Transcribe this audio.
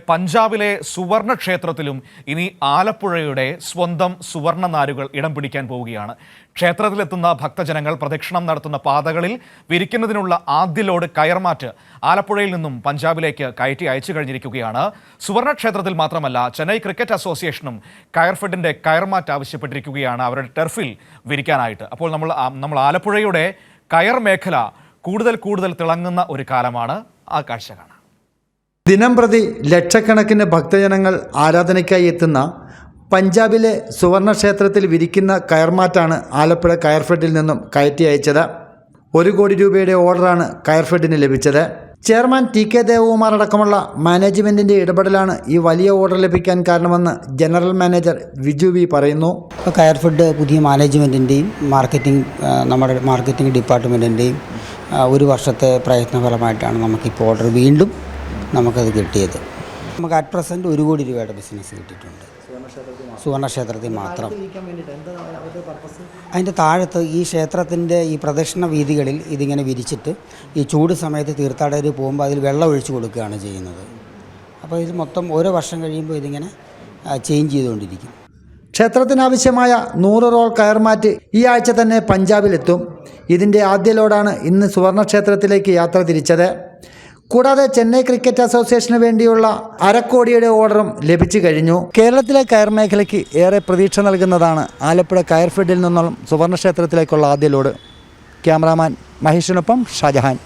പഞ്ചാബിലെ സുവർണ ക്ഷേത്രത്തിലും ഇനി ആലപ്പുഴയുടെ സ്വന്തം സുവർണ നാരുകൾ ഇടം പിടിക്കാൻ പോവുകയാണ്. ക്ഷേത്രത്തിലെത്തുന്ന ഭക്തജനങ്ങൾ പ്രദക്ഷിണം നടത്തുന്ന പാതകളിൽ വിരിക്കുന്നതിനുള്ള ആദ്യ ലോഡ് കയർമാറ്റ് ആലപ്പുഴയിൽ നിന്നും പഞ്ചാബിലേക്ക് കയറ്റി അയച്ചു കഴിഞ്ഞിരിക്കുകയാണ്. സുവർണ ക്ഷേത്രത്തിൽ മാത്രമല്ല, ചെന്നൈ ക്രിക്കറ്റ് അസോസിയേഷനും കയർഫെഡിന്റെ കയർമാറ്റ് ആവശ്യപ്പെട്ടിരിക്കുകയാണ് അവരുടെ ടെർഫിൽ വിരിക്കാനായിട്ട്. അപ്പോൾ നമ്മൾ ആലപ്പുഴയുടെ കയർ മേഖല കൂടുതൽ തിളങ്ങുന്ന ഒരു കാലമാണ്. ആ കാഴ്ച കാണാം. ദിനംപ്രതി ലക്ഷക്കണക്കിന് ഭക്തജനങ്ങൾ ആരാധനയ്ക്കായി എത്തുന്ന പഞ്ചാബിലെ സുവർണ ക്ഷേത്രത്തിൽ വിരിക്കുന്ന കയർമാറ്റാണ് ആലപ്പുഴ കയർഫെഡിൽ നിന്നും കയറ്റി അയച്ചത്. 1 കോടി രൂപയുടെ ഓർഡറാണ് കയർഫെഡിന് ലഭിച്ചത്. ചെയർമാൻ TK ദേവകുമാർ അടക്കമുള്ള മാനേജ്മെൻറ്റിൻ്റെ ഇടപെടലാണ് ഈ വലിയ ഓർഡർ ലഭിക്കാൻ കാരണമെന്ന് ജനറൽ മാനേജർ വിജു വി പറയുന്നു. കയർഫെഡ് പുതിയ മാനേജ്മെൻറ്റിൻ്റെയും നമ്മുടെ മാർക്കറ്റിംഗ് ഡിപ്പാർട്ട്മെൻറ്റിൻ്റെയും 1 വർഷത്തെ പ്രയത്നഫലമായിട്ടാണ് നമുക്കിപ്പോൾ ഓർഡർ വീണ്ടും നമുക്കത് കിട്ടിയത്. നമുക്ക് അറ്റ് പ്രസൻറ്റ് 1 കോടി രൂപയുടെ ബിസിനസ് കിട്ടിയിട്ടുണ്ട് സുവർണക്ഷേത്രത്തിൽ മാത്രം. അതിൻ്റെ താഴത്ത് ഈ ക്ഷേത്രത്തിൻ്റെ ഈ പ്രദക്ഷിണ വീതികളിൽ ഇതിങ്ങനെ വിരിച്ചിട്ട് ഈ ചൂട് സമയത്ത് തീർത്ഥാടകർ പോകുമ്പോൾ അതിൽ വെള്ളം ഒഴിച്ചു കൊടുക്കുകയാണ് ചെയ്യുന്നത്. അപ്പോൾ ഇത് മൊത്തം ഓരോ വർഷം കഴിയുമ്പോൾ ഇതിങ്ങനെ ചേഞ്ച് ചെയ്തുകൊണ്ടിരിക്കും. ക്ഷേത്രത്തിനാവശ്യമായ 100 റോൾ കയർമാറ്റ് ഈ ആഴ്ച തന്നെ പഞ്ചാബിലെത്തും. ഇതിൻ്റെ ആദ്യ ലോഡാണ് ഇന്ന് സുവർണക്ഷേത്രത്തിലേക്ക് യാത്ര തിരിച്ചത്. കൂടാതെ ചെന്നൈ ക്രിക്കറ്റ് അസോസിയേഷന് വേണ്ടിയുള്ള 1/2 കോടിയുടെ ഓർഡറും ലഭിച്ചു കഴിഞ്ഞു. കേരളത്തിലെ കയർ മേഖലയ്ക്ക് ഏറെ പ്രതീക്ഷ നൽകുന്നതാണ് ആലപ്പുഴ കയർഫെഡിൽ നിന്നും സുവർണക്ഷേത്രത്തിലേക്കുള്ള ആദ്യ ലോഡ്. ക്യാമറാമാൻ മഹേഷിനൊപ്പം ഷാജഹാൻ.